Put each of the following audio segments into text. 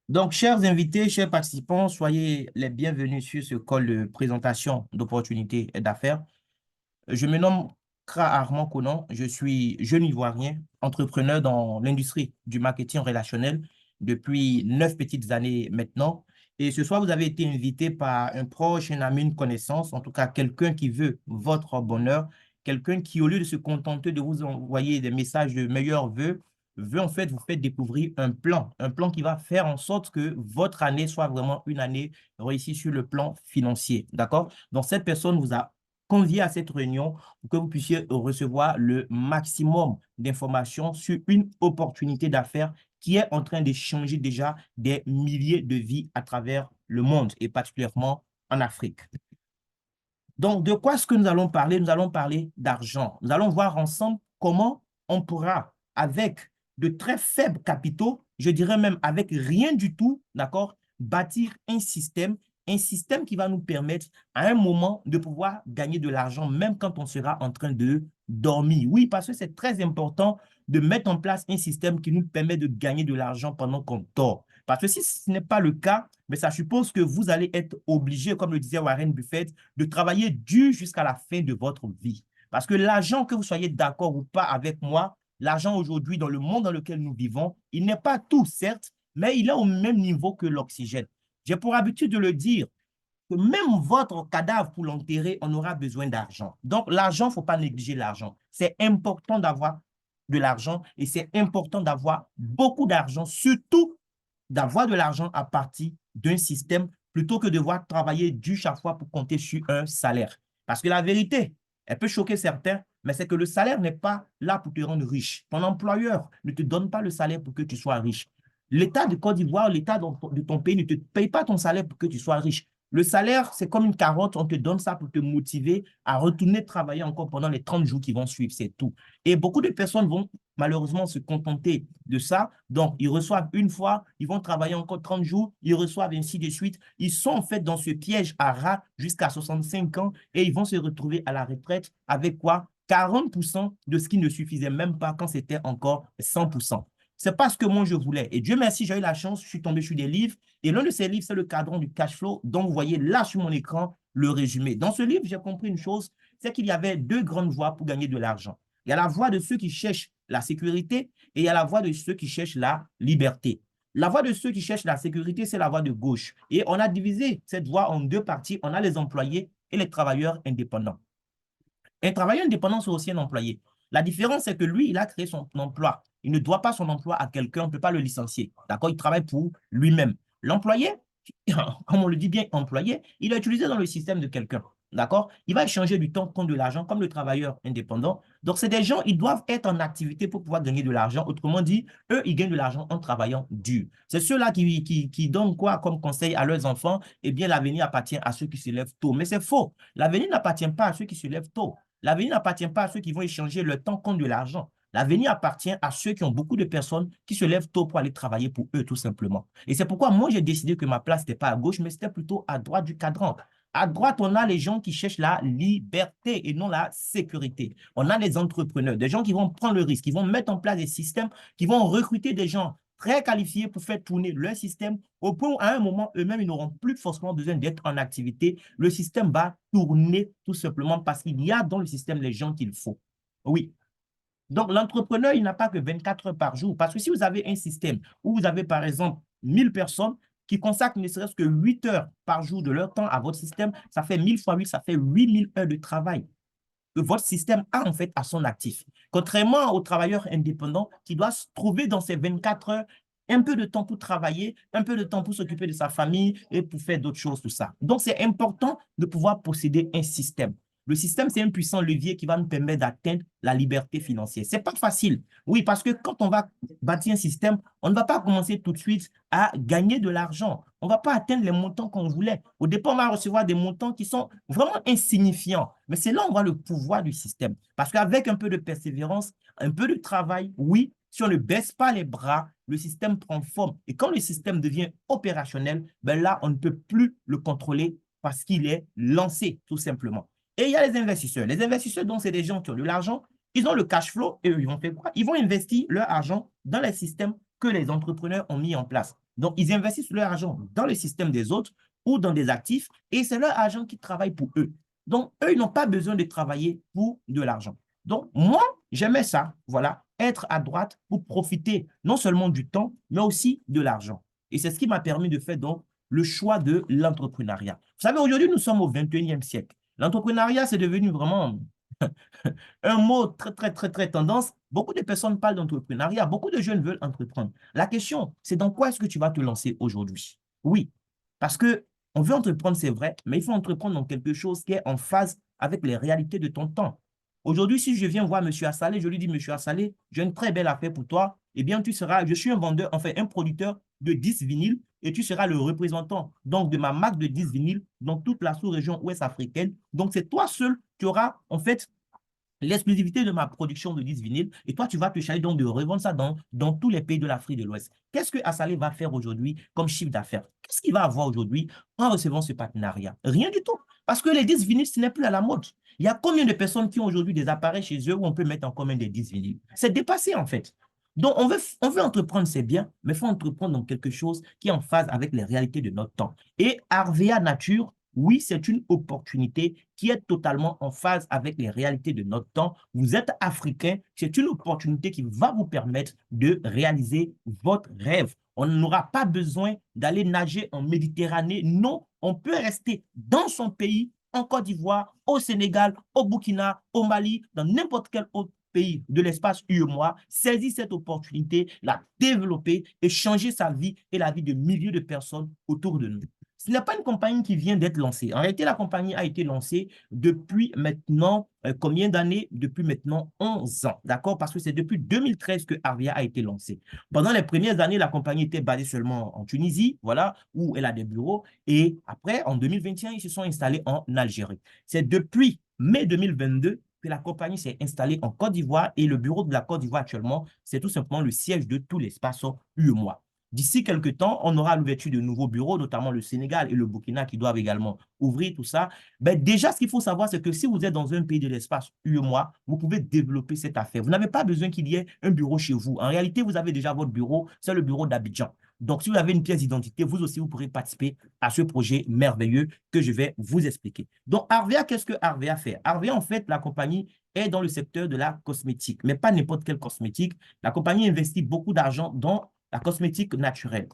Donc, chers invités, chers participants, soyez les bienvenus sur ce call de présentation d'opportunités et d'affaires. Je me nomme Kra Armand Conan, je suis jeune Ivoirien, entrepreneur dans l'industrie du marketing relationnel depuis 9 petites années maintenant. Et ce soir, vous avez été invité par un proche, un ami, une connaissance, en tout cas quelqu'un qui veut votre bonheur, quelqu'un qui, au lieu de se contenter de vous envoyer des messages de meilleurs vœux, veut en fait vous faire découvrir un plan qui va faire en sorte que votre année soit vraiment une année réussie sur le plan financier. D'accord? Donc, cette personne vous a convié à cette réunion pour que vous puissiez recevoir le maximum d'informations sur une opportunité d'affaires qui est en train de changer déjà des milliers de vies à travers le monde et particulièrement en Afrique. Donc, de quoi est-ce que nous allons parler? Nous allons parler d'argent. Nous allons voir ensemble comment on pourra, avec de très faibles capitaux, je dirais même avec rien du tout, d'accord, bâtir un système qui va nous permettre à un moment de pouvoir gagner de l'argent, même quand on sera en train de dormir. Oui, parce que c'est très important de mettre en place un système qui nous permet de gagner de l'argent pendant qu'on dort. Parce que si ce n'est pas le cas, mais ça suppose que vous allez être obligé, comme le disait Warren Buffett, de travailler dur jusqu'à la fin de votre vie. Parce que l'argent, que vous soyez d'accord ou pas avec moi, l'argent aujourd'hui, dans le monde dans lequel nous vivons, il n'est pas tout, certes, mais il est au même niveau que l'oxygène. J'ai pour habitude de le dire, que même votre cadavre pour l'enterrer, on aura besoin d'argent. Donc, l'argent, il ne faut pas négliger l'argent. C'est important d'avoir de l'argent et c'est important d'avoir beaucoup d'argent, surtout d'avoir de l'argent à partir d'un système plutôt que de devoir travailler dur chaque fois pour compter sur un salaire. Parce que la vérité, elle peut choquer certains, mais c'est que le salaire n'est pas là pour te rendre riche. Ton employeur ne te donne pas le salaire pour que tu sois riche. L'État de Côte d'Ivoire, l'État de ton pays ne te paye pas ton salaire pour que tu sois riche. Le salaire, c'est comme une carotte, on te donne ça pour te motiver à retourner travailler encore pendant les 30 jours qui vont suivre, c'est tout. Et beaucoup de personnes vont malheureusement se contenter de ça. Donc, ils reçoivent une fois, ils vont travailler encore 30 jours, ils reçoivent ainsi de suite. Ils sont en fait dans ce piège à rat jusqu'à 65 ans et ils vont se retrouver à la retraite avec quoi? 40% de ce qui ne suffisait même pas quand c'était encore 100%. C'est pas ce que moi je voulais. Et Dieu merci, j'ai eu la chance, je suis tombé sur des livres. Et l'un de ces livres, c'est le cadran du cash flow, dont vous voyez là sur mon écran le résumé. Dans ce livre, j'ai compris une chose, c'est qu'il y avait deux grandes voies pour gagner de l'argent. Il y a la voie de ceux qui cherchent la sécurité et il y a la voie de ceux qui cherchent la liberté. La voie de ceux qui cherchent la sécurité, c'est la voie de gauche. Et on a divisé cette voie en deux parties. On a les employés et les travailleurs indépendants. Un travailleur indépendant, c'est aussi un employé. La différence, c'est que lui, il a créé son emploi. Il ne doit pas son emploi à quelqu'un, on ne peut pas le licencier. D'accord? Il travaille pour lui-même. L'employé, comme on le dit bien, employé, il est utilisé dans le système de quelqu'un. D'accord? Il va échanger du temps contre de l'argent, comme le travailleur indépendant. Donc, c'est des gens, ils doivent être en activité pour pouvoir gagner de l'argent. Autrement dit, eux, ils gagnent de l'argent en travaillant dur. C'est ceux-là qui donnent quoi comme conseil à leurs enfants? Eh bien, l'avenir appartient à ceux qui se lèvent tôt. Mais c'est faux. L'avenir n'appartient pas à ceux qui se lèvent tôt. L'avenir n'appartient pas à ceux qui vont échanger leur temps contre de l'argent. L'avenir appartient à ceux qui ont beaucoup de personnes qui se lèvent tôt pour aller travailler pour eux, tout simplement. Et c'est pourquoi moi, j'ai décidé que ma place n'était pas à gauche, mais c'était plutôt à droite du cadran. À droite, on a les gens qui cherchent la liberté et non la sécurité. On a les entrepreneurs, des gens qui vont prendre le risque, qui vont mettre en place des systèmes, qui vont recruter des gens très qualifiés pour faire tourner leur système au point où, à un moment, eux-mêmes, ils n'auront plus forcément besoin d'être en activité. Le système va tourner tout simplement parce qu'il y a dans le système les gens qu'il faut. Oui. Donc, l'entrepreneur, il n'a pas que 24 heures par jour. Parce que si vous avez un système où vous avez, par exemple, 1000 personnes qui consacrent ne serait-ce que 8 heures par jour de leur temps à votre système, ça fait 1000 fois 8, ça fait 8000 heures de travail que votre système a en fait à son actif. Contrairement aux travailleurs indépendants qui doivent se trouver dans ces 24 heures un peu de temps pour travailler, un peu de temps pour s'occuper de sa famille et pour faire d'autres choses, tout ça. Donc, c'est important de pouvoir posséder un système. Le système, c'est un puissant levier qui va nous permettre d'atteindre la liberté financière. Ce n'est pas facile. Oui, parce que quand on va bâtir un système, on ne va pas commencer tout de suite à gagner de l'argent. On ne va pas atteindre les montants qu'on voulait. Au départ, on va recevoir des montants qui sont vraiment insignifiants. Mais c'est là où on voit le pouvoir du système. Parce qu'avec un peu de persévérance, un peu de travail, oui, si on ne baisse pas les bras, le système prend forme. Et quand le système devient opérationnel, ben là, on ne peut plus le contrôler parce qu'il est lancé, tout simplement. Et il y a les investisseurs. Les investisseurs, donc, c'est des gens qui ont de l'argent, ils ont le cash flow et eux, ils vont faire quoi? Ils vont investir leur argent dans les systèmes que les entrepreneurs ont mis en place. Donc, ils investissent leur argent dans le système des autres ou dans des actifs et c'est leur argent qui travaille pour eux. Donc, eux, ils n'ont pas besoin de travailler pour de l'argent. Donc, moi, j'aimais ça, voilà, être à droite pour profiter non seulement du temps, mais aussi de l'argent. Et c'est ce qui m'a permis de faire donc le choix de l'entrepreneuriat. Vous savez, aujourd'hui, nous sommes au 21e siècle. L'entrepreneuriat, c'est devenu vraiment un mot très, très, très, très tendance. Beaucoup de personnes parlent d'entrepreneuriat. Beaucoup de jeunes veulent entreprendre. La question, c'est dans quoi est-ce que tu vas te lancer aujourd'hui? Oui, parce que on veut entreprendre, c'est vrai, mais il faut entreprendre dans quelque chose qui est en phase avec les réalités de ton temps. Aujourd'hui, si je viens voir M. Assalé, je lui dis, M. Assalé, j'ai une très belle affaire pour toi. Eh bien, tu seras, je suis un vendeur, enfin, un producteur de 10 vinyles et tu seras le représentant donc de ma marque de 10 vinyles dans toute la sous-région ouest africaine. Donc, c'est toi seul qui auras en fait l'exclusivité de ma production de 10 vinyles et toi, tu vas te charger donc de revendre ça dans tous les pays de l'Afrique de l'Ouest. Qu'est-ce que Assalé va faire aujourd'hui comme chiffre d'affaires? Qu'est-ce qu'il va avoir aujourd'hui en recevant ce partenariat? Rien du tout. Parce que les 10 vinyles, ce n'est plus à la mode. Il y a combien de personnes qui ont aujourd'hui des appareils chez eux où on peut mettre en commun des 10 vinyles? C'est dépassé en fait. Donc, on veut entreprendre, c'est bien, mais il faut entreprendre dans quelque chose qui est en phase avec les réalités de notre temps. Et Arvea Nature, oui, c'est une opportunité qui est totalement en phase avec les réalités de notre temps. Vous êtes africain, c'est une opportunité qui va vous permettre de réaliser votre rêve. On n'aura pas besoin d'aller nager en Méditerranée. Non, on peut rester dans son pays, en Côte d'Ivoire, au Sénégal, au Burkina, au Mali, dans n'importe quel autre pays de l'espace UEMOA, saisir cette opportunité, la développer et changer sa vie et la vie de milliers de personnes autour de nous. Ce n'est pas une compagnie qui vient d'être lancée. En réalité, la compagnie a été lancée depuis maintenant, combien d'années? Depuis maintenant 11 ans, d'accord? Parce que c'est depuis 2013 que Arvia a été lancée. Pendant les premières années, la compagnie était basée seulement en Tunisie, voilà, où elle a des bureaux. Et après, en 2021, ils se sont installés en Algérie. C'est depuis mai 2022 que la compagnie s'est installée en Côte d'Ivoire et le bureau de la Côte d'Ivoire actuellement, c'est tout simplement le siège de tout l'espace UEMOA. D'ici quelques temps, on aura l'ouverture de nouveaux bureaux, notamment le Sénégal et le Burkina qui doivent également ouvrir tout ça. Ben déjà, ce qu'il faut savoir, c'est que si vous êtes dans un pays de l'espace UEMOA, vous pouvez développer cette affaire. Vous n'avez pas besoin qu'il y ait un bureau chez vous. En réalité, vous avez déjà votre bureau, c'est le bureau d'Abidjan. Donc, si vous avez une pièce d'identité, vous aussi, vous pourrez participer à ce projet merveilleux que je vais vous expliquer. Donc, Arvea, qu'est-ce que Arvea fait? Arvea, en fait, la compagnie est dans le secteur de la cosmétique, mais pas n'importe quelle cosmétique. La compagnie investit beaucoup d'argent dans la cosmétique naturelle.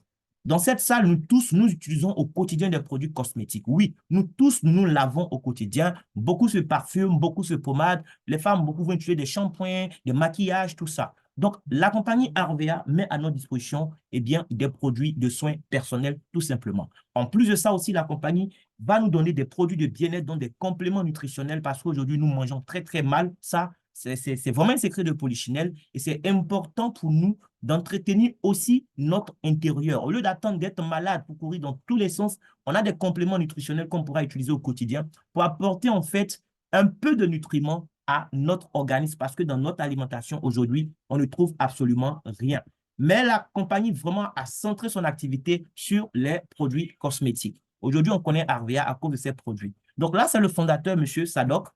Dans cette salle, nous tous, nous utilisons au quotidien des produits cosmétiques. Oui, nous tous, nous lavons au quotidien. Beaucoup se parfument, beaucoup se pommadent. Les femmes, beaucoup vont utiliser des shampoings, des maquillages, tout ça. Donc, la compagnie Arvea met à notre disposition eh bien, des produits de soins personnels, tout simplement. En plus de ça aussi, la compagnie va nous donner des produits de bien-être, donc des compléments nutritionnels, parce qu'aujourd'hui, nous mangeons très, très mal. Ça, c'est vraiment un secret de Polichinelle et c'est important pour nous d'entretenir aussi notre intérieur. Au lieu d'attendre d'être malade pour courir dans tous les sens, on a des compléments nutritionnels qu'on pourra utiliser au quotidien pour apporter en fait un peu de nutriments à notre organisme parce que dans notre alimentation aujourd'hui, on ne trouve absolument rien. Mais la compagnie vraiment a centré son activité sur les produits cosmétiques. Aujourd'hui, on connaît Arvea à cause de ces produits. Donc là, c'est le fondateur, M. Sadok.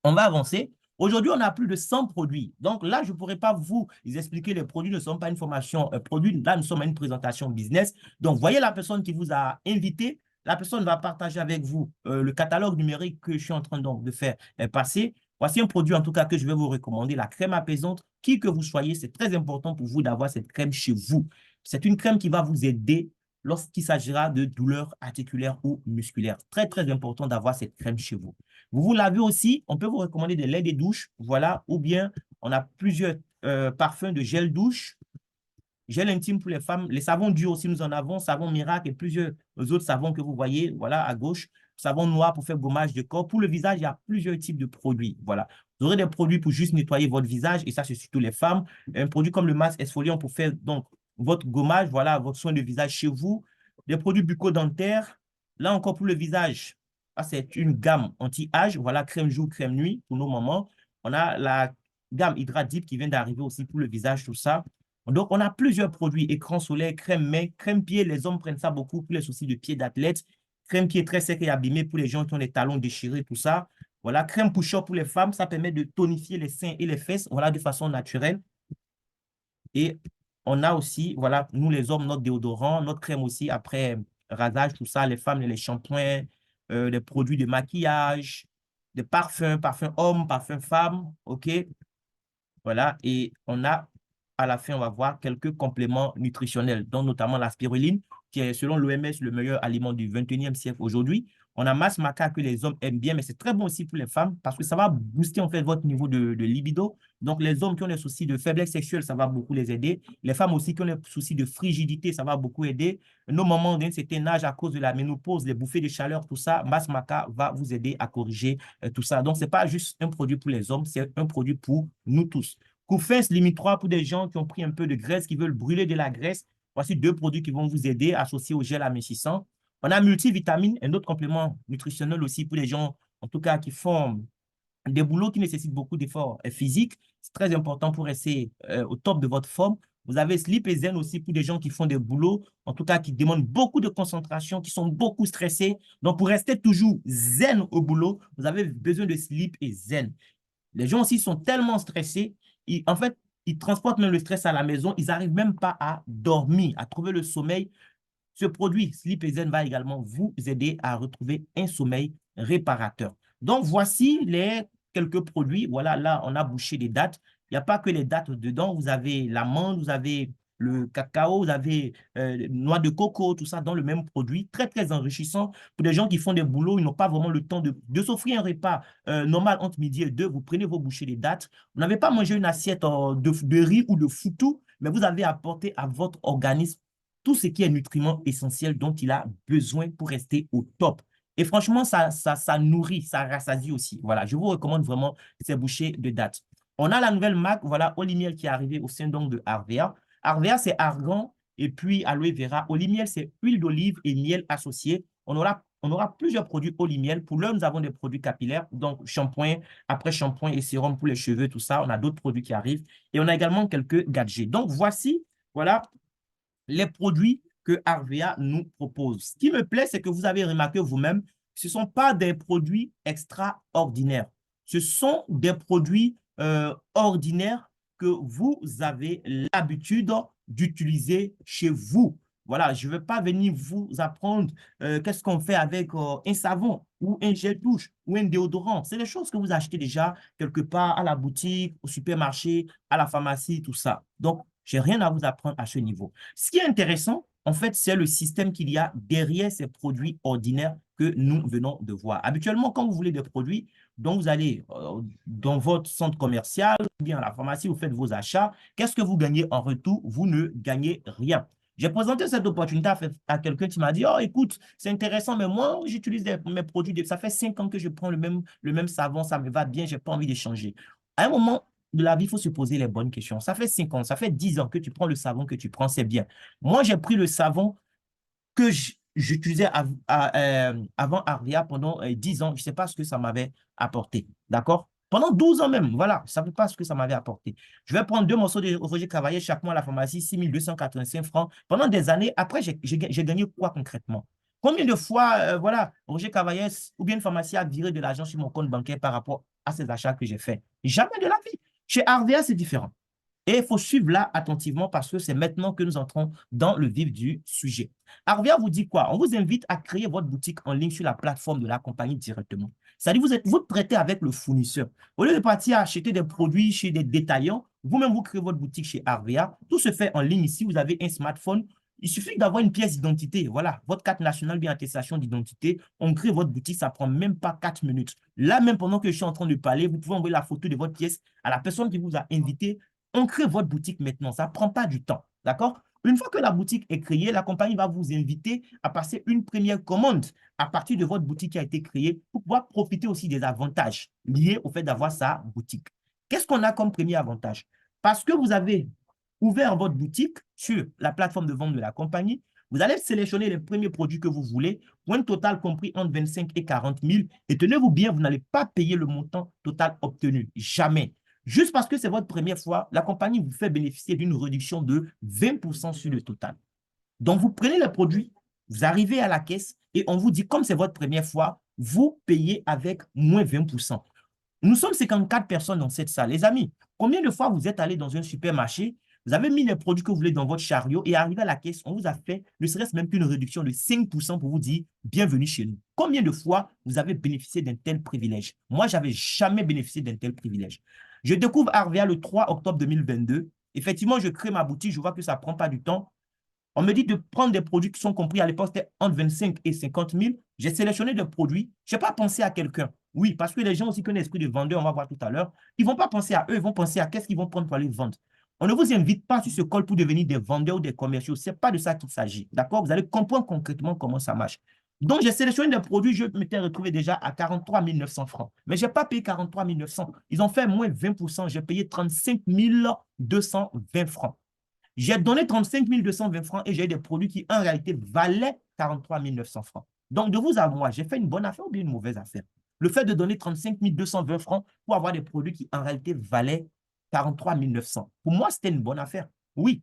On va avancer. Aujourd'hui, on a plus de 100 produits. Donc là, je ne pourrais pas vous expliquer les produits ne sont pas une formation produit. Là, nous sommes à une présentation business. Donc, voyez la personne qui vous a invité. La personne va partager avec vous le catalogue numérique que je suis en train donc, de faire passer. Voici un produit en tout cas que je vais vous recommander, la crème apaisante. Qui que vous soyez, c'est très important pour vous d'avoir cette crème chez vous. C'est une crème qui va vous aider lorsqu'il s'agira de douleurs articulaires ou musculaires. Très, très important d'avoir cette crème chez vous. Vous vous lavez aussi, on peut vous recommander des laits de douche, voilà, ou bien on a plusieurs parfums de gel douche, gel intime pour les femmes, les savons durs aussi, nous en avons, savon miracle et plusieurs autres savons que vous voyez, voilà, à gauche, savon noir pour faire gommage de corps. Pour le visage, il y a plusieurs types de produits, voilà. Vous aurez des produits pour juste nettoyer votre visage, et ça, c'est surtout les femmes. Un produit comme le masque exfoliant pour faire donc votre gommage, voilà, votre soin de visage chez vous. Des produits bucco-dentaires, là encore pour le visage, c'est une gamme anti-âge, voilà, crème jour, crème nuit pour nos mamans. On a la gamme Hydra Deep qui vient d'arriver aussi pour le visage, tout ça. Donc, on a plusieurs produits, écran solaire, crème main, crème pied. Les hommes prennent ça beaucoup pour les soucis de pied d'athlète. Crème pied très sec et abîmé pour les gens qui ont les talons déchirés, tout ça. Voilà, crème push-up pour les femmes, ça permet de tonifier les seins et les fesses, voilà, de façon naturelle. Et on a aussi, voilà, nous les hommes, notre déodorant, notre crème aussi après rasage, tout ça, les femmes, les shampoings, les produits de maquillage, des parfums, parfums hommes, parfums femmes, OK? Voilà, et on a, à la fin, on va voir quelques compléments nutritionnels, dont notamment la spiruline, qui est, selon l'OMS, le meilleur aliment du 21e siècle aujourd'hui. On a Mass Maca que les hommes aiment bien, mais c'est très bon aussi pour les femmes parce que ça va booster en fait votre niveau de libido. Donc, les hommes qui ont des soucis de faiblesse sexuelle, ça va beaucoup les aider. Les femmes aussi qui ont des soucis de frigidité, ça va beaucoup aider. Nos mamans d'un certain âge, à cause de la ménopause, les bouffées de chaleur, tout ça, Mass Maca va vous aider à corriger tout ça. Donc, ce n'est pas juste un produit pour les hommes, c'est un produit pour nous tous. Couffin's limite 3 pour des gens qui ont pris un peu de graisse, qui veulent brûler de la graisse. Voici deux produits qui vont vous aider, associés au gel amincissant. On a multivitamine, un autre complément nutritionnel aussi pour les gens, en tout cas, qui font des boulots qui nécessitent beaucoup d'efforts physiques. C'est très important pour rester au top de votre forme. Vous avez Sleep et Zen aussi pour des gens qui font des boulots, en tout cas qui demandent beaucoup de concentration, qui sont beaucoup stressés. Donc, pour rester toujours zen au boulot, vous avez besoin de Sleep et Zen. Les gens aussi sont tellement stressés, en fait, ils transportent même le stress à la maison, ils n'arrivent même pas à dormir, à trouver le sommeil. Ce produit, Sleep Zen, va également vous aider à retrouver un sommeil réparateur. Donc, voici les quelques produits. Voilà, là, on a bouché les dates. Il n'y a pas que les dates dedans. Vous avez l'amande, vous avez le cacao, vous avez noix de coco, tout ça dans le même produit. Très, très enrichissant. Pour des gens qui font des boulots, ils n'ont pas vraiment le temps de s'offrir un repas normal entre midi et deux. Vous prenez vos bouchées de dates. Vous n'avez pas mangé une assiette de riz ou de foutou, mais vous avez apporté à votre organisme tout ce qui est nutriments essentiels dont il a besoin pour rester au top. Et franchement, ça nourrit, ça rassasie aussi. Voilà, je vous recommande vraiment ces bouchées de dattes. On a la nouvelle marque, voilà, Olimiel qui est arrivée au sein donc de Arvea. Arvea, c'est argan et puis aloe vera. Olimiel, c'est huile d'olive et miel associé. On aura plusieurs produits Olimiel. Pour l'heure, nous avons des produits capillaires, donc shampoing, après shampoing et sérum pour les cheveux, tout ça. On a d'autres produits qui arrivent. Et on a également quelques gadgets. Donc, voici, voilà, les produits que Arvea nous propose. Ce qui me plaît, c'est que vous avez remarqué vous-même, ce ne sont pas des produits extraordinaires. Ce sont des produits ordinaires que vous avez l'habitude d'utiliser chez vous. Voilà, je ne vais pas venir vous apprendre qu'est-ce qu'on fait avec un savon ou un gel douche ou un déodorant. C'est des choses que vous achetez déjà quelque part à la boutique, au supermarché, à la pharmacie, tout ça. Donc, je n'ai rien à vous apprendre à ce niveau. Ce qui est intéressant, en fait, c'est le système qu'il y a derrière ces produits ordinaires que nous venons de voir. Habituellement, quand vous voulez des produits, donc vous allez dans votre centre commercial ou bien à la pharmacie, vous faites vos achats. Qu'est-ce que vous gagnez en retour? Vous ne gagnez rien. J'ai présenté cette opportunité à quelqu'un qui m'a dit, oh, écoute, c'est intéressant, mais moi, j'utilise mes produits. Ça fait 5 ans que je prends le même savon, ça me va bien, je n'ai pas envie de changer. À un moment de la vie, il faut se poser les bonnes questions. Ça fait 5 ans, ça fait 10 ans que tu prends le savon que tu prends, c'est bien. Moi, j'ai pris le savon que j'utilisais avant Arvia pendant 10 ans. Je ne sais pas ce que ça m'avait apporté. D'accord? Pendant 12 ans même, voilà, je ne savais pas ce que ça m'avait apporté. Je vais prendre 2 morceaux de Roger Cavaillé chaque mois à la pharmacie, 6 285 francs. Pendant des années, après, j'ai gagné quoi concrètement? Combien de fois, voilà, Roger Cavaillé ou bien une pharmacie a viré de l'argent sur mon compte bancaire par rapport à ces achats que j'ai faits? Jamais de la vie. Chez Arvia, c'est différent. Et il faut suivre là attentivement parce que c'est maintenant que nous entrons dans le vif du sujet. Arvia vous dit quoi? On vous invite à créer votre boutique en ligne sur la plateforme de la compagnie directement. C'est-à-dire vous traitez avec le fournisseur. Au lieu de partir acheter des produits chez des détaillants, vous-même vous créez votre boutique chez Arvia. Tout se fait en ligne ici. Vous avez un smartphone. Il suffit d'avoir une pièce d'identité. Voilà, votre carte nationale bien attestation d'identité. On crée votre boutique, ça ne prend même pas 4 minutes. Là, même pendant que je suis en train de parler, vous pouvez envoyer la photo de votre pièce à la personne qui vous a invité. On crée votre boutique maintenant. Ça ne prend pas du temps. D'accord? Une fois que la boutique est créée, la compagnie va vous inviter à passer une première commande à partir de votre boutique qui a été créée pour pouvoir profiter aussi des avantages liés au fait d'avoir sa boutique. Qu'est-ce qu'on a comme premier avantage? Parce que vous avez ouvert votre boutique sur la plateforme de vente de la compagnie, vous allez sélectionner les premiers produits que vous voulez, pour un total compris entre 25 et 40 000. Et tenez-vous bien, vous n'allez pas payer le montant total obtenu. Jamais. Juste parce que c'est votre première fois, la compagnie vous fait bénéficier d'une réduction de 20% sur le total. Donc, vous prenez le produit, vous arrivez à la caisse et on vous dit, comme c'est votre première fois, vous payez avec moins 20%. Nous sommes 54 personnes dans cette salle. Les amis, combien de fois vous êtes allé dans un supermarché, Vous avez mis les produits que vous voulez dans votre chariot et arrivé à la caisse, on vous a fait ne serait-ce même qu'une réduction de 5% pour vous dire bienvenue chez nous. Combien de fois vous avez bénéficié d'un tel privilège? Moi, je n'avais jamais bénéficié d'un tel privilège. Je découvre Arvea le 3 octobre 2022. Effectivement, je crée ma boutique, je vois que ça ne prend pas du temps. On me dit de prendre des produits qui sont compris à l'époque, c'était entre 25 et 50 000. J'ai sélectionné des produits. Je n'ai pas pensé à quelqu'un. Oui, parce que les gens aussi qui ont l'esprit de vendeur, on va voir tout à l'heure, ils ne vont pas penser à eux, ils vont penser à qu'est-ce qu'ils vont prendre pour aller vendre. On ne vous invite pas sur ce call pour devenir des vendeurs ou des commerciaux. Ce n'est pas de ça qu'il s'agit. D'accord? Vous allez comprendre concrètement comment ça marche. Donc, j'ai sélectionné des produits, je m'étais retrouvé déjà à 43 900 francs. Mais je n'ai pas payé 43 900. Ils ont fait moins 20%. J'ai payé 35 220 francs. J'ai donné 35 220 francs et j'ai eu des produits qui, en réalité, valaient 43 900 francs. Donc, de vous à moi, j'ai fait une bonne affaire ou bien une mauvaise affaire? Le fait de donner 35 220 francs pour avoir des produits qui, en réalité, valaient 43 900. Pour moi, c'était une bonne affaire. Oui.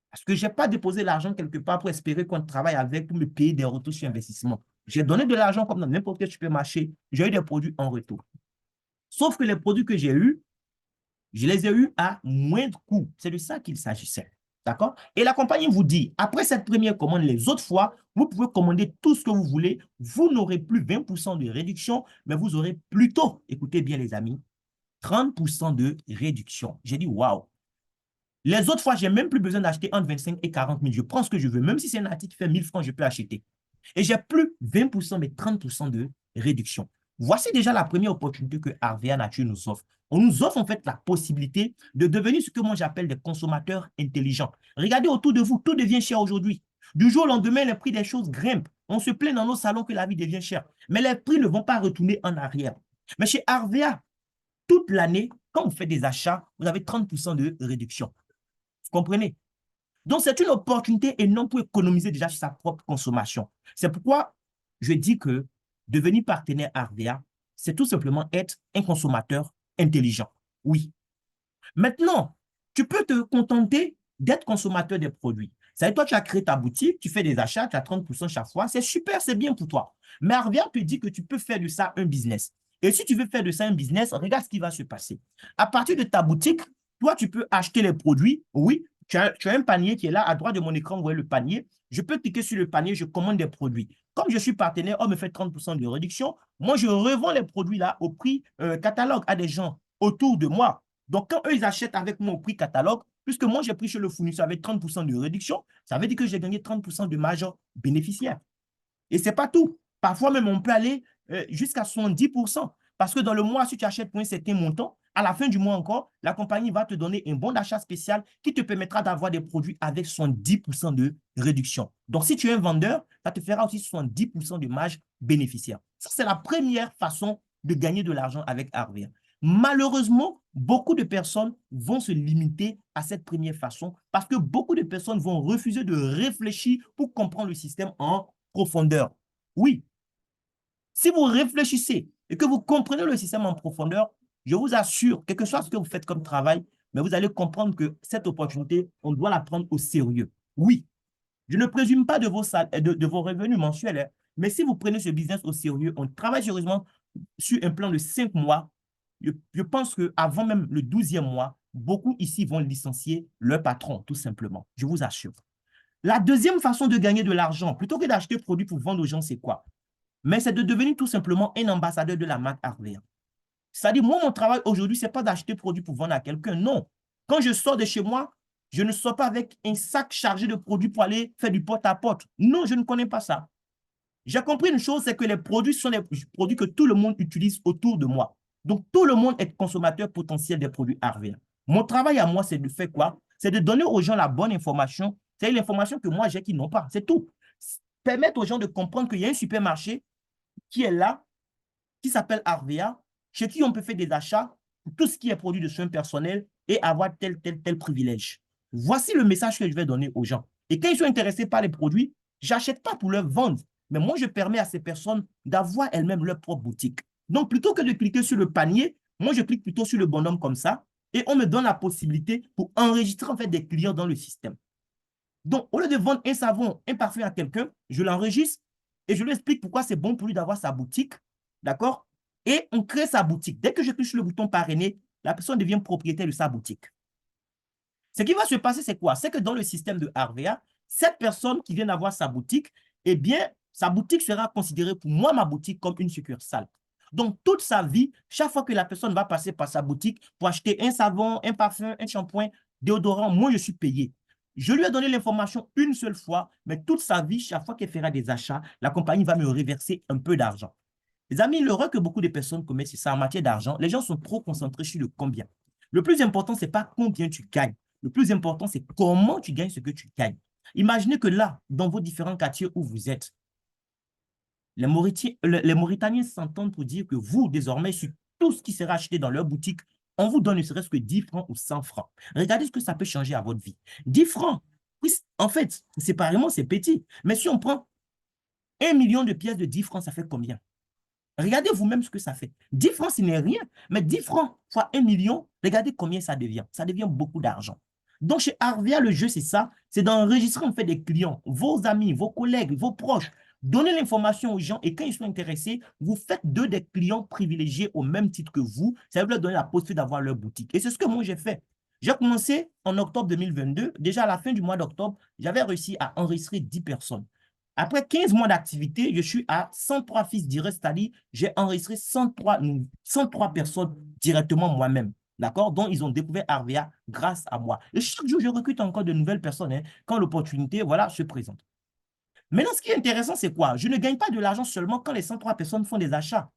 Parce que je n'ai pas déposé l'argent quelque part pour espérer qu'on travaille avec pour me payer des retours sur investissement. J'ai donné de l'argent comme dans n'importe quel supermarché. J'ai eu des produits en retour. Sauf que les produits que j'ai eus, je les ai eus à moindre coût. C'est de ça qu'il s'agissait. D'accord? Et la compagnie vous dit, après cette première commande, les autres fois, vous pouvez commander tout ce que vous voulez. Vous n'aurez plus 20% de réduction, mais vous aurez plutôt, écoutez bien les amis, 30% de réduction. J'ai dit, waouh. Les autres fois, je n'ai même plus besoin d'acheter entre 25 et 40 000. Je prends ce que je veux. Même si c'est un article qui fait 1000 francs, je peux acheter. Et j'ai plus 20%, mais 30% de réduction. Voici déjà la première opportunité que Arvea Nature nous offre. On nous offre en fait la possibilité de devenir ce que moi j'appelle des consommateurs intelligents. Regardez autour de vous, tout devient cher aujourd'hui. Du jour au lendemain, les prix des choses grimpent. On se plaint dans nos salons que la vie devient chère. Mais les prix ne vont pas retourner en arrière. Mais chez Arvea, toute l'année, quand vous faites des achats, vous avez 30% de réduction. Vous comprenez? Donc, c'est une opportunité énorme pour économiser déjà sur sa propre consommation. C'est pourquoi je dis que devenir partenaire Arvea, c'est tout simplement être un consommateur intelligent. Oui. Maintenant, tu peux te contenter d'être consommateur des produits. Ça veut dire, toi, tu as créé ta boutique, tu fais des achats, tu as 30% chaque fois. C'est super, c'est bien pour toi. Mais Arvea te dit que tu peux faire de ça un business. Et si tu veux faire de ça un business, regarde ce qui va se passer. À partir de ta boutique, toi, tu peux acheter les produits. Oui, tu as un panier qui est là, à droite de mon écran, vous voyez le panier. Je peux cliquer sur le panier, je commande des produits. Comme je suis partenaire, on me fait 30% de réduction. Moi, je revends les produits là au prix catalogue à des gens autour de moi. Donc, quand eux, ils achètent avec moi au prix catalogue, puisque moi, j'ai pris chez le fournisseur avec 30% de réduction, ça veut dire que j'ai gagné 30% de marge bénéficiaire. Et ce n'est pas tout. Parfois même, on peut aller jusqu'à 70%. Parce que dans le mois, si tu achètes pour un certain montant, à la fin du mois encore, la compagnie va te donner un bon d'achat spécial qui te permettra d'avoir des produits avec 70% de réduction. Donc, si tu es un vendeur, ça te fera aussi 70% de marge bénéficiaire. Ça, c'est la première façon de gagner de l'argent avec Arvea. Malheureusement, beaucoup de personnes vont se limiter à cette première façon parce que beaucoup de personnes vont refuser de réfléchir pour comprendre le système en profondeur. Oui, si vous réfléchissez et que vous comprenez le système en profondeur, je vous assure, quel que soit ce que vous faites comme travail, mais vous allez comprendre que cette opportunité, on doit la prendre au sérieux. Oui, je ne présume pas de vos revenus mensuels, hein, mais si vous prenez ce business au sérieux, on travaille sérieusement sur un plan de 5 mois. Je pense qu'avant même le 12e mois, beaucoup ici vont licencier leur patron, tout simplement. Je vous assure. La deuxième façon de gagner de l'argent, plutôt que d'acheter des produits pour vendre aux gens, c'est quoi? Mais c'est de devenir tout simplement un ambassadeur de la marque Arvea. C'est-à-dire, moi, mon travail aujourd'hui, ce n'est pas d'acheter des produits pour vendre à quelqu'un. Non. Quand je sors de chez moi, je ne sors pas avec un sac chargé de produits pour aller faire du porte-à-porte. Non, je ne connais pas ça. J'ai compris une chose, c'est que les produits sont des produits que tout le monde utilise autour de moi. Donc, tout le monde est consommateur potentiel des produits Arvea. Mon travail à moi, c'est de faire quoi? C'est de donner aux gens la bonne information. C'est l'information que moi, j'ai qu'ils n'ont pas. C'est tout. Permettre aux gens de comprendre qu'il y a un supermarché qui est là, qui s'appelle Arvea, chez qui on peut faire des achats pour tout ce qui est produit de soins personnels et avoir tel privilège. Voici le message que je vais donner aux gens. Et quand ils sont intéressés par les produits, je n'achète pas pour leur vendre, mais moi, je permets à ces personnes d'avoir elles-mêmes leur propre boutique. Donc, plutôt que de cliquer sur le panier, moi, je clique plutôt sur le bonhomme comme ça et on me donne la possibilité pour enregistrer en fait des clients dans le système. Donc, au lieu de vendre un savon, un parfum à quelqu'un, je l'enregistre et je lui explique pourquoi c'est bon pour lui d'avoir sa boutique. D'accord? Et on crée sa boutique. Dès que je clique sur le bouton parrainer, la personne devient propriétaire de sa boutique. Ce qui va se passer, c'est quoi? C'est que dans le système de RVA, cette personne qui vient d'avoir sa boutique, eh bien, sa boutique sera considérée pour moi, ma boutique, comme une succursale. Donc, toute sa vie, chaque fois que la personne va passer par sa boutique pour acheter un savon, un parfum, un shampoing, déodorant, moi, je suis payé. Je lui ai donné l'information une seule fois, mais toute sa vie, chaque fois qu'elle fera des achats, la compagnie va me reverser un peu d'argent. Les amis, l'erreur que beaucoup de personnes commettent, c'est ça en matière d'argent. Les gens sont trop concentrés sur le combien. Le plus important, ce n'est pas combien tu gagnes. Le plus important, c'est comment tu gagnes ce que tu gagnes. Imaginez que là, dans vos différents quartiers où vous êtes, les Mauritaniens s'entendent pour dire que vous, désormais, sur tout ce qui sera acheté dans leur boutique, on vous donne ne serait-ce que 10 francs ou 100 francs. Regardez ce que ça peut changer à votre vie. 10 francs, oui, en fait, séparément, c'est petit. Mais si on prend 1 million de pièces de 10 francs, ça fait combien? Regardez vous-même ce que ça fait. 10 francs, ce n'est rien, mais 10 francs fois 1 million, regardez combien ça devient. Ça devient beaucoup d'argent. Donc, chez Arvia, le jeu, c'est ça. C'est d'enregistrer en fait des clients, vos amis, vos collègues, vos proches. Donnez l'information aux gens et quand ils sont intéressés, vous faites d'eux des clients privilégiés au même titre que vous. Ça va leur donner la possibilité d'avoir leur boutique. Et c'est ce que moi, j'ai fait. J'ai commencé en octobre 2022. Déjà, à la fin du mois d'octobre, j'avais réussi à enregistrer 10 personnes. Après 15 mois d'activité, je suis à 103 fils directs, c'est-à-dire j'ai enregistré 103 personnes directement moi-même. D'accord? Donc, ils ont découvert Arvia grâce à moi. Et chaque jour, je recrute encore de nouvelles personnes hein, quand l'opportunité voilà, se présente. Maintenant, ce qui est intéressant, c'est quoi? Je ne gagne pas de l'argent seulement quand les 103 personnes font des achats.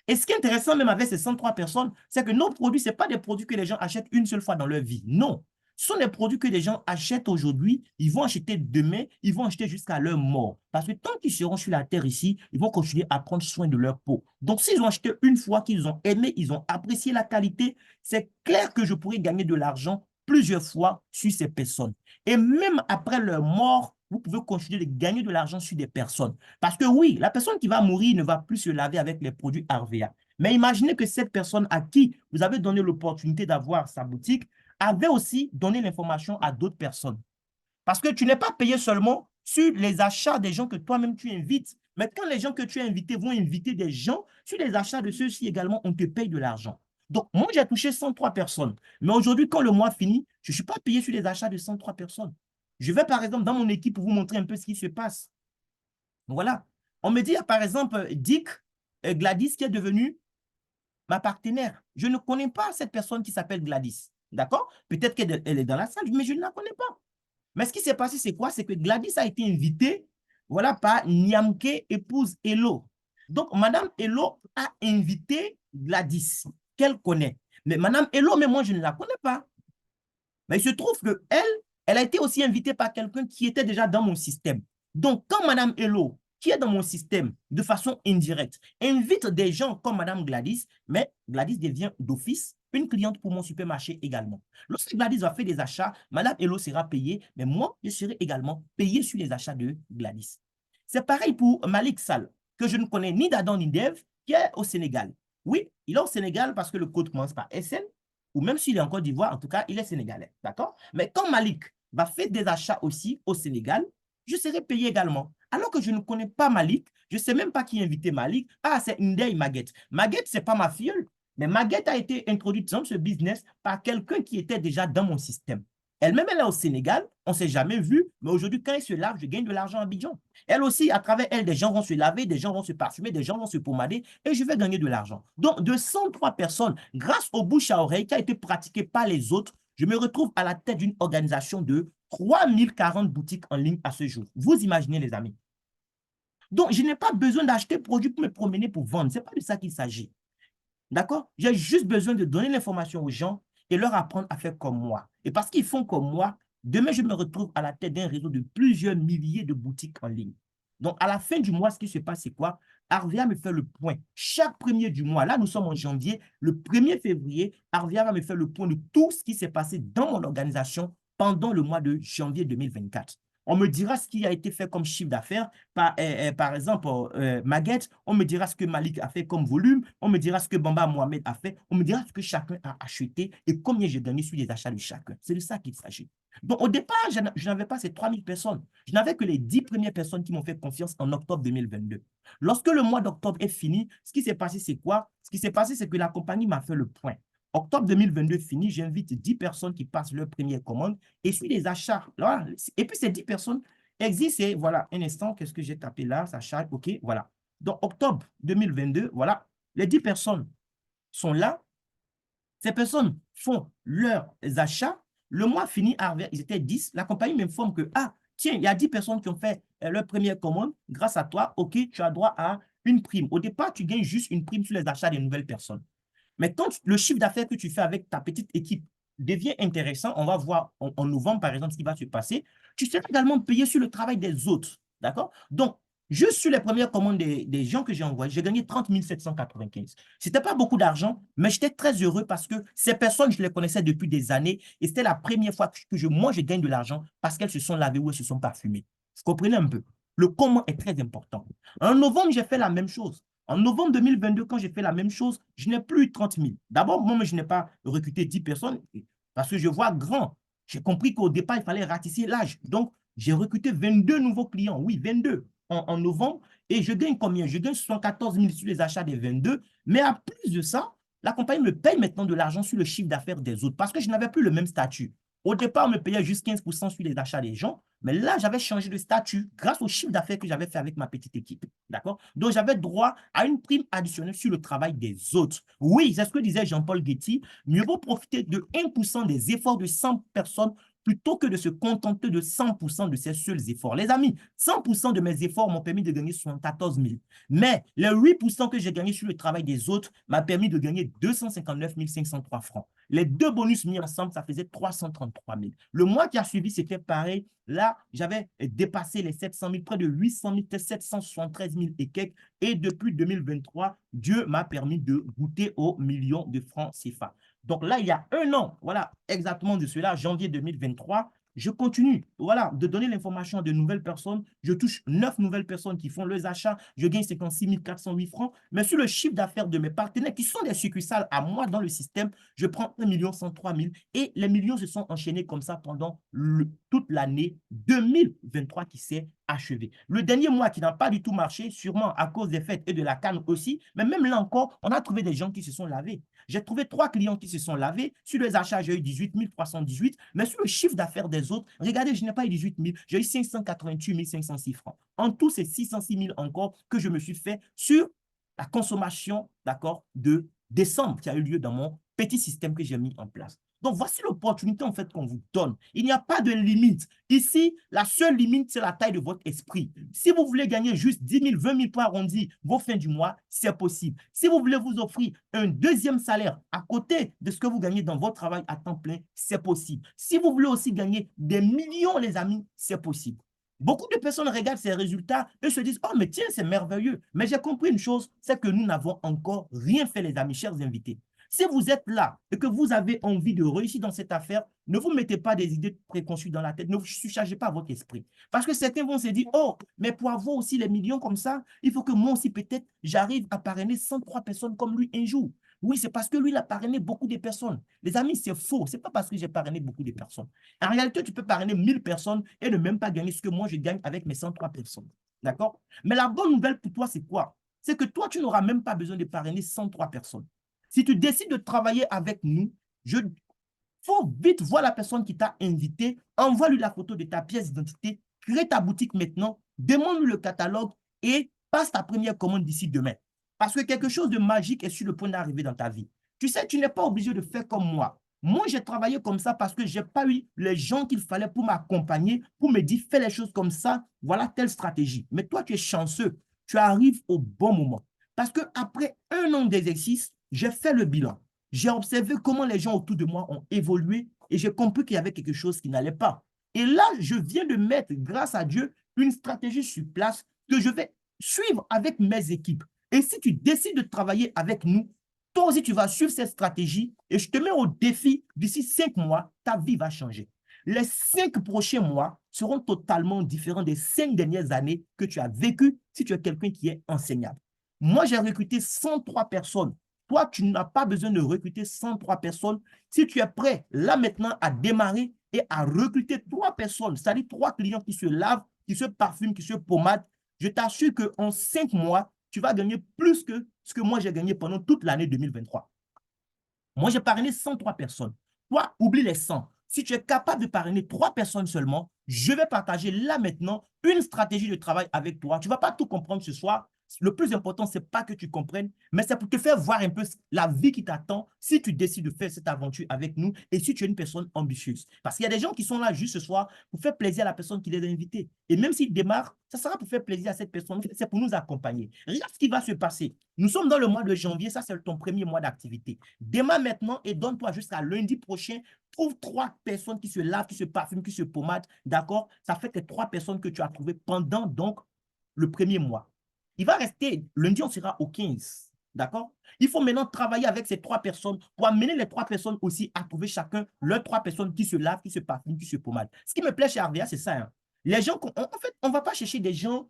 Et ce qui est intéressant même avec ces 103 personnes, c'est que nos produits, ce pas des produits que les gens achètent une seule fois dans leur vie. Non. Ce sont des produits que les gens achètent aujourd'hui, ils vont acheter demain, ils vont acheter jusqu'à leur mort. Parce que tant qu'ils seront sur la terre ici, ils vont continuer à prendre soin de leur peau. Donc, s'ils ont acheté une fois, qu'ils ont aimé, ils ont apprécié la qualité, c'est clair que je pourrais gagner de l'argent plusieurs fois sur ces personnes. Et même après leur mort, vous pouvez continuer de gagner de l'argent sur des personnes. Parce que oui, la personne qui va mourir ne va plus se laver avec les produits Arvea. Mais imaginez que cette personne à qui vous avez donné l'opportunité d'avoir sa boutique avait aussi donné l'information à d'autres personnes. Parce que tu n'es pas payé seulement sur les achats des gens que toi-même tu invites. Mais quand les gens que tu as invités vont inviter des gens, sur les achats de ceux-ci également, on te paye de l'argent. Donc, moi, j'ai touché 103 personnes. Mais aujourd'hui, quand le mois finit, je ne suis pas payé sur les achats de 103 personnes. Je vais, par exemple, dans mon équipe pour vous montrer un peu ce qui se passe. Voilà. On me dit, par exemple, Dick Gladys qui est devenue ma partenaire. Je ne connais pas cette personne qui s'appelle Gladys. D'accord? Peut-être qu'elle est dans la salle, mais je ne la connais pas. Mais ce qui s'est passé, c'est quoi? C'est que Gladys a été invitée, voilà, par Niamke, épouse Hello. Donc, Madame Hello a invité Gladys, qu'elle connaît. Mais Madame Hello, mais moi, je ne la connais pas. Mais il se trouve que elle a été aussi invitée par quelqu'un qui était déjà dans mon système. Donc, quand Madame Hello, qui est dans mon système de façon indirecte, invite des gens comme Madame Gladys, mais Gladys devient d'office une cliente pour mon supermarché également. Lorsque Gladys va faire des achats, Madame Hello sera payée, mais moi, je serai également payé sur les achats de Gladys. C'est pareil pour Malik Sall, que je ne connais ni d'Adam ni d'Ève, qui est au Sénégal. Oui, il est au Sénégal parce que le code commence par SN, ou même s'il est en Côte d'Ivoire, en tout cas, il est sénégalais. D'accord? Mais quand Malik va faire des achats aussi au Sénégal, je serai payé également. Alors que je ne connais pas Malik, je ne sais même pas qui a invité Malik. Ah, c'est Ndeye Maguette. Maguette, ce n'est pas ma filleule, mais Maguette a été introduite dans ce business par quelqu'un qui était déjà dans mon système. Elle-même, elle est au Sénégal, on ne s'est jamais vu, mais aujourd'hui, quand elle se lave, je gagne de l'argent à Abidjan. Elle aussi, à travers elle, des gens vont se laver, des gens vont se parfumer, des gens vont se pomader et je vais gagner de l'argent. Donc, de 103 personnes, grâce au bouche à oreille qui a été pratiqué par les autres, je me retrouve à la tête d'une organisation de 3040 boutiques en ligne à ce jour. Vous imaginez, les amis. Donc, je n'ai pas besoin d'acheter produits pour me promener pour vendre. Ce n'est pas de ça qu'il s'agit. D'accord? J'ai juste besoin de donner l'information aux gens et leur apprendre à faire comme moi. Et parce qu'ils font comme moi, demain, je me retrouve à la tête d'un réseau de plusieurs milliers de boutiques en ligne. Donc, à la fin du mois, ce qui se passe, c'est quoi? Arvia me fait le point. Chaque premier du mois, là, nous sommes en janvier, le 1er février, Arvia va me faire le point de tout ce qui s'est passé dans mon organisation pendant le mois de janvier 2024. On me dira ce qui a été fait comme chiffre d'affaires. Par exemple, Maguette, on me dira ce que Malik a fait comme volume, on me dira ce que Bamba Mohamed a fait, on me dira ce que chacun a acheté et combien j'ai gagné sur les achats de chacun. C'est de ça qu'il s'agit. Donc, au départ, je n'avais pas ces 3000 personnes. Je n'avais que les 10 premières personnes qui m'ont fait confiance en octobre 2022. Lorsque le mois d'octobre est fini, ce qui s'est passé, c'est quoi? Ce qui s'est passé, c'est que la compagnie m'a fait le point. Octobre 2022 fini, j'invite 10 personnes qui passent leur première commande et sur les achats. Là, et puis ces 10 personnes existent et voilà, un instant, qu'est-ce que j'ai tapé là? Ça charge, OK, voilà. Donc, octobre 2022, voilà, les 10 personnes sont là. Ces personnes font leurs achats. Le mois fini, ils étaient 10. La compagnie m'informe que, ah, tiens, il y a 10 personnes qui ont fait leur première commande. Grâce à toi, OK, tu as droit à une prime. Au départ, tu gagnes juste une prime sur les achats des nouvelles personnes. Mais quand le chiffre d'affaires que tu fais avec ta petite équipe devient intéressant, on va voir en novembre, par exemple, ce qui va se passer. Tu seras également payé sur le travail des autres. D'accord? Donc, juste sur les premières commandes des gens que j'ai envoyés, j'ai gagné 30 795. Ce n'était pas beaucoup d'argent, mais j'étais très heureux parce que ces personnes, je les connaissais depuis des années et c'était la première fois que moi, je gagne de l'argent parce qu'elles se sont lavées ou elles se sont parfumées. Vous comprenez un peu? Le comment est très important. En novembre, j'ai fait la même chose. En novembre 2022, quand j'ai fait la même chose, je n'ai plus eu 30 000. D'abord, moi, je n'ai pas recruté 10 personnes parce que je vois grand. J'ai compris qu'au départ, il fallait ratisser l'âge. Donc, j'ai recruté 22 nouveaux clients. Oui, 22 en novembre. Et je gagne combien? Je gagne 74 000 sur les achats des 22. Mais à plus de ça, la compagnie me paye maintenant de l'argent sur le chiffre d'affaires des autres parce que je n'avais plus le même statut. Au départ, on me payait juste 15% sur les achats des gens. Mais là, j'avais changé de statut grâce au chiffre d'affaires que j'avais fait avec ma petite équipe. D'accord? Donc, j'avais droit à une prime additionnelle sur le travail des autres. Oui, c'est ce que disait Jean-Paul Getty. Mieux vaut profiter de 1% des efforts de 100 personnes plutôt que de se contenter de 100% de ses seuls efforts. Les amis, 100% de mes efforts m'ont permis de gagner 74 000. Mais les 8% que j'ai gagné sur le travail des autres m'a permis de gagner 259 503 francs. Les deux bonus mis ensemble, ça faisait 333 000. Le mois qui a suivi, c'était pareil. Là, j'avais dépassé les 700 000, près de 800 000, peut-être 773 000 et quelques. Et depuis 2023, Dieu m'a permis de goûter aux millions de francs CFA. Donc là, il y a un an, voilà, exactement de cela, janvier 2023, je continue, voilà, de donner l'information à de nouvelles personnes. Je touche 9 nouvelles personnes qui font leurs achats. Je gagne 56 408 francs. Mais sur le chiffre d'affaires de mes partenaires, qui sont des succursales à moi dans le système, je prends 1 103 000 et les millions se sont enchaînés comme ça pendant toute l'année 2023 qui s'est achevée. Le dernier mois qui n'a pas du tout marché, sûrement à cause des fêtes et de la canne aussi, mais même là encore, on a trouvé des gens qui se sont lavés. J'ai trouvé 3 clients qui se sont lavés. Sur les achats, j'ai eu 18 318, mais sur le chiffre d'affaires des autres, regardez, je n'ai pas eu 18 000, j'ai eu 588 506 francs. En tout, c'est 606 000 encore que je me suis fait sur la consommation, d'accord, de décembre qui a eu lieu dans mon petit système que j'ai mis en place. Donc, voici l'opportunité en fait qu'on vous donne. Il n'y a pas de limite. Ici, la seule limite, c'est la taille de votre esprit. Si vous voulez gagner juste 10 000, 20 000 pour arrondir vos fins du mois, c'est possible. Si vous voulez vous offrir un deuxième salaire à côté de ce que vous gagnez dans votre travail à temps plein, c'est possible. Si vous voulez aussi gagner des millions, les amis, c'est possible. Beaucoup de personnes regardent ces résultats et se disent, oh, mais tiens, c'est merveilleux. Mais j'ai compris une chose, c'est que nous n'avons encore rien fait, les amis, chers invités. Si vous êtes là et que vous avez envie de réussir dans cette affaire, ne vous mettez pas des idées préconçues dans la tête. Ne vous surchargez pas votre esprit. Parce que certains vont se dire, oh, mais pour avoir aussi les millions comme ça, il faut que moi aussi, peut-être, j'arrive à parrainer 103 personnes comme lui un jour. Oui, c'est parce que lui, il a parrainé beaucoup de personnes. Les amis, c'est faux. Ce n'est pas parce que j'ai parrainé beaucoup de personnes. En réalité, tu peux parrainer 1000 personnes et ne même pas gagner ce que moi, je gagne avec mes 103 personnes. D'accord? Mais la bonne nouvelle pour toi, c'est quoi? C'est que toi, tu n'auras même pas besoin de parrainer 103 personnes. Si tu décides de travailler avec nous, il faut vite voir la personne qui t'a invité, envoie-lui la photo de ta pièce d'identité, crée ta boutique maintenant, demande-lui le catalogue et passe ta première commande d'ici demain. Parce que quelque chose de magique est sur le point d'arriver dans ta vie. Tu sais, tu n'es pas obligé de faire comme moi. Moi, j'ai travaillé comme ça parce que je n'ai pas eu les gens qu'il fallait pour m'accompagner, pour me dire, fais les choses comme ça, voilà telle stratégie. Mais toi, tu es chanceux, tu arrives au bon moment. Parce qu'après un an d'exercice, j'ai fait le bilan. J'ai observé comment les gens autour de moi ont évolué et j'ai compris qu'il y avait quelque chose qui n'allait pas. Et là, je viens de mettre, grâce à Dieu, une stratégie sur place que je vais suivre avec mes équipes. Et si tu décides de travailler avec nous, toi aussi, tu vas suivre cette stratégie et je te mets au défi, d'ici 5 mois, ta vie va changer. Les 5 prochains mois seront totalement différents des 5 dernières années que tu as vécues si tu es quelqu'un qui est enseignable. Moi, j'ai recruté 103 personnes. Toi, tu n'as pas besoin de recruter 103 personnes. Si tu es prêt, là maintenant, à démarrer et à recruter 3 personnes, c'est-à-dire 3 clients qui se lavent, qui se parfument, qui se pommadent, je t'assure qu'en 5 mois, tu vas gagner plus que ce que moi j'ai gagné pendant toute l'année 2023. Moi, j'ai parrainé 103 personnes. Toi, oublie les 100. Si tu es capable de parrainer 3 personnes seulement, je vais partager là maintenant une stratégie de travail avec toi. Tu ne vas pas tout comprendre ce soir. Le plus important, ce n'est pas que tu comprennes, mais c'est pour te faire voir un peu la vie qui t'attend si tu décides de faire cette aventure avec nous et si tu es une personne ambitieuse. Parce qu'il y a des gens qui sont là juste ce soir pour faire plaisir à la personne qui les a invités. Et même s'ils démarrent, ça sera pour faire plaisir à cette personne. C'est pour nous accompagner. Regarde ce qui va se passer. Nous sommes dans le mois de janvier, ça c'est ton premier mois d'activité. Démarre maintenant et donne-toi jusqu'à lundi prochain. Trouve 3 personnes qui se lavent, qui se parfument, qui se pommadent. D'accord? Ça fait tes 3 personnes que tu as trouvées pendant donc le premier mois. Il va rester, lundi, on sera au 15. D'accord? Il faut maintenant travailler avec ces 3 personnes pour amener les 3 personnes aussi à trouver chacun leurs 3 personnes qui se lavent, qui se parfument, qui se pommadent. Ce qui me plaît chez RVA, c'est ça. Hein. Les gens, en fait, on ne va pas chercher des gens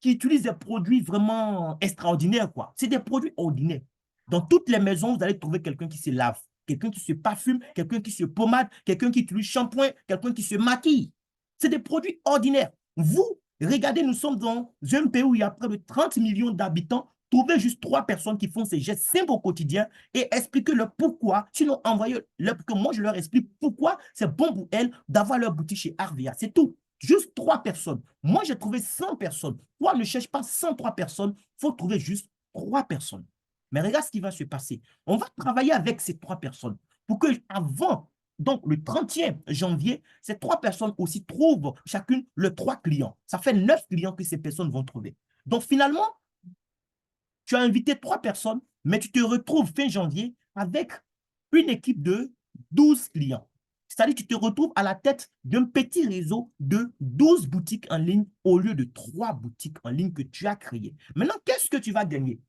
qui utilisent des produits vraiment extraordinaires, quoi. C'est des produits ordinaires. Dans toutes les maisons, vous allez trouver quelqu'un qui se lave, quelqu'un qui se parfume, quelqu'un qui se pommade, quelqu'un qui utilise shampoing, quelqu'un qui se maquille. C'est des produits ordinaires. Vous, regardez, nous sommes dans un pays où il y a près de 30 millions d'habitants. Trouvez juste 3 personnes qui font ces gestes simples au quotidien et expliquez-leur pourquoi. Sinon, envoyez-leur, que moi, je leur explique pourquoi c'est bon pour elles d'avoir leur boutique chez Arvia. C'est tout. Juste 3 personnes. Moi, j'ai trouvé 100 personnes. Toi, ne cherche pas 103 personnes. Il faut trouver juste 3 personnes. Mais regarde ce qui va se passer. On va travailler avec ces 3 personnes pour que avant, donc le 30e janvier, ces 3 personnes aussi trouvent chacune le 3 clients. Ça fait 9 clients que ces personnes vont trouver. Donc finalement, tu as invité 3 personnes, mais tu te retrouves fin janvier avec une équipe de 12 clients. C'est-à-dire que tu te retrouves à la tête d'un petit réseau de 12 boutiques en ligne au lieu de 3 boutiques en ligne que tu as créées. Maintenant, qu'est-ce que tu vas gagner?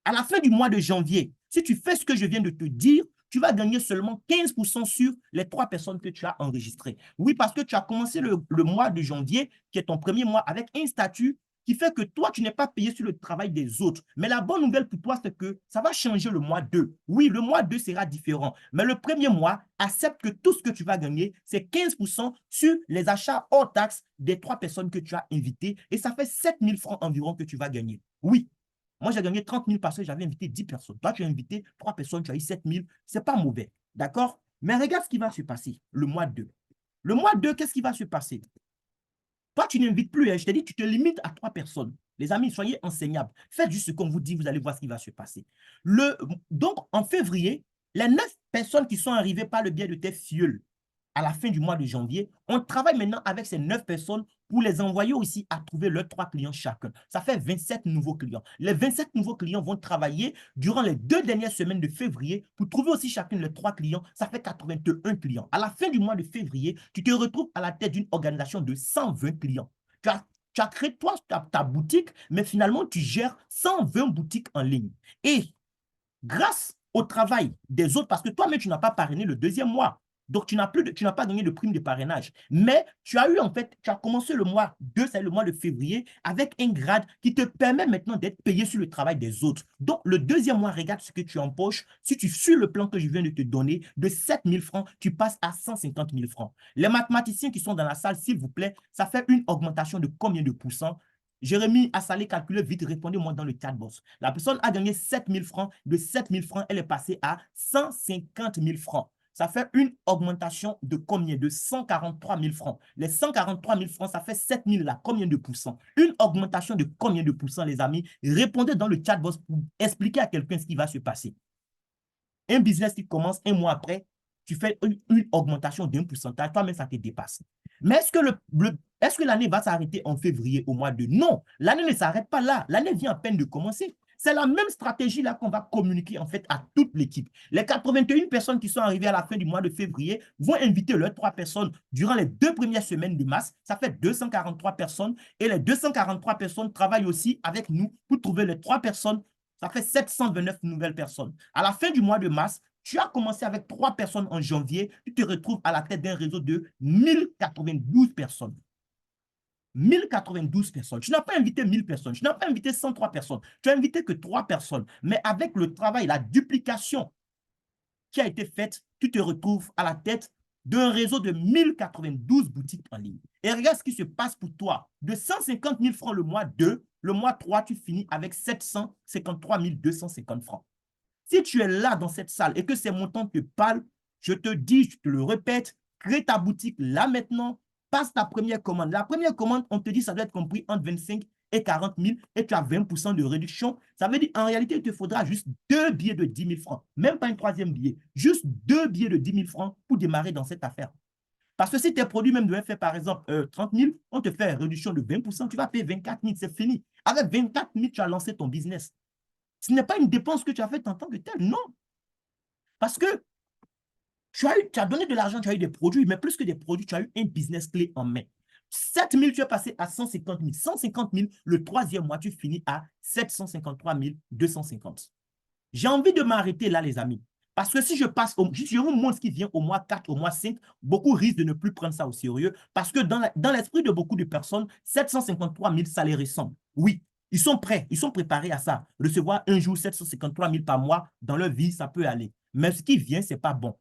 À la fin du mois de janvier, si tu fais ce que je viens de te dire, tu vas gagner seulement 15% sur les 3 personnes que tu as enregistrées. Oui, parce que tu as commencé le mois de janvier, qui est ton premier mois, avec un statut qui fait que toi, tu n'es pas payé sur le travail des autres. Mais la bonne nouvelle pour toi, c'est que ça va changer le mois 2. Oui, le mois 2 sera différent. Mais le premier mois, accepte que tout ce que tu vas gagner, c'est 15% sur les achats hors taxes des 3 personnes que tu as invitées. Et ça fait 7 000 francs environ que tu vas gagner. Oui, moi, j'ai gagné 30 000 parce que j'avais invité 10 personnes. Toi, tu as invité 3 personnes, tu as eu 7 000. Ce n'est pas mauvais. D'accord? Mais regarde ce qui va se passer le mois 2. Le mois 2, qu'est-ce qui va se passer? Toi, tu n'invites plus. Hein. Je t'ai dit, tu te limites à 3 personnes. Les amis, soyez enseignables. Faites juste ce qu'on vous dit, vous allez voir ce qui va se passer. Donc, en février, les 9 personnes qui sont arrivées par le biais de tes filleuls à la fin du mois de janvier, on travaille maintenant avec ces 9 personnes pour les envoyer aussi à trouver leurs 3 clients chacun. Ça fait 27 nouveaux clients. Les 27 nouveaux clients vont travailler durant les 2 dernières semaines de février pour trouver aussi chacun les 3 clients. Ça fait 81 clients. À la fin du mois de février, tu te retrouves à la tête d'une organisation de 120 clients. Tu as créé toi ta boutique, mais finalement, tu gères 120 boutiques en ligne. Et grâce au travail des autres, parce que toi-même, tu n'as pas parrainé le deuxième mois. Donc, tu n'as pas gagné de prime de parrainage. Mais tu as eu, en fait, tu as commencé le mois 2, c'est le mois de février, avec un grade qui te permet maintenant d'être payé sur le travail des autres. Donc, le deuxième mois, regarde ce que tu empoches. Si tu suis le plan que je viens de te donner, de 7 000 francs, tu passes à 150 000 francs. Les mathématiciens qui sont dans la salle, s'il vous plaît, ça fait une augmentation de combien de pourcents? Jérémy Assalé, calculez vite, répondez-moi dans le chat box. La personne a gagné 7 000 francs. De 7 000 francs, elle est passée à 150 000 francs. Ça fait une augmentation de combien? De 143 000 francs. Les 143 000 francs, ça fait 7 000 là. Combien de pourcents? Une augmentation de combien de pourcents, les amis? Répondez dans le chat box pour expliquer à quelqu'un ce qui va se passer. Un business qui commence un mois après, tu fais une augmentation d'un pourcentage, toi-même, ça te dépasse. Mais est-ce que l'année va s'arrêter en février au mois de... Non, l'année ne s'arrête pas là. L'année vient à peine de commencer. C'est la même stratégie là qu'on va communiquer en fait à toute l'équipe. Les 81 personnes qui sont arrivées à la fin du mois de février vont inviter leurs 3 personnes durant les 2 premières semaines de mars. Ça fait 243 personnes. Et les 243 personnes travaillent aussi avec nous pour trouver les 3 personnes. Ça fait 729 nouvelles personnes. À la fin du mois de mars, tu as commencé avec 3 personnes en janvier, tu te retrouves à la tête d'un réseau de 1092 personnes. 1092 personnes. Tu n'as pas invité 1000 personnes, tu n'as pas invité 103 personnes, tu n'as invité que 3 personnes. Mais avec le travail, la duplication qui a été faite, tu te retrouves à la tête d'un réseau de 1092 boutiques en ligne. Et regarde ce qui se passe pour toi. De 150 000 francs le mois 2, le mois 3, tu finis avec 753 250 francs. Si tu es là dans cette salle et que ces montants te parlent, je te dis, je te le répète, crée ta boutique là maintenant, passe ta première commande. La première commande, on te dit ça doit être compris entre 25 et 40 000 et tu as 20% de réduction. Ça veut dire en réalité, il te faudra juste 2 billets de 10 000 francs, même pas un troisième billet, juste 2 billets de 10 000 francs pour démarrer dans cette affaire. Parce que si tes produits même devaient faire par exemple 30 000, on te fait une réduction de 20%, tu vas payer 24 000, c'est fini. Avec 24 000, tu as lancé ton business. Ce n'est pas une dépense que tu as faite en tant que telle, non. Parce que tu as donné de l'argent, tu as eu des produits, mais plus que des produits, tu as eu un business clé en main. 7 000, tu es passé à 150 000. 150 000, le troisième mois, tu finis à 753 250. J'ai envie de m'arrêter là, les amis. Parce que si je passe, je vous montre ce qui vient au mois 4, au mois 5, beaucoup risquent de ne plus prendre ça au sérieux parce que dans l'esprit de beaucoup de personnes, 753 000, ça les ressemble. Oui, ils sont prêts, ils sont préparés à ça. Recevoir un jour 753 000 par mois, dans leur vie, ça peut aller. Mais ce qui vient, ce n'est pas bon.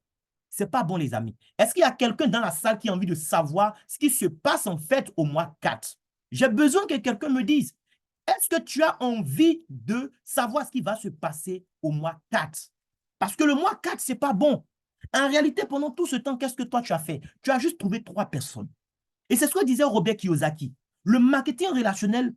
Ce n'est pas bon, les amis. Est-ce qu'il y a quelqu'un dans la salle qui a envie de savoir ce qui se passe en fait au mois 4? J'ai besoin que quelqu'un me dise, est-ce que tu as envie de savoir ce qui va se passer au mois 4? Parce que le mois 4, ce n'est pas bon. En réalité, pendant tout ce temps, qu'est-ce que toi tu as fait? Tu as juste trouvé 3 personnes. Et c'est ce que disait Robert Kiyosaki. Le marketing relationnel,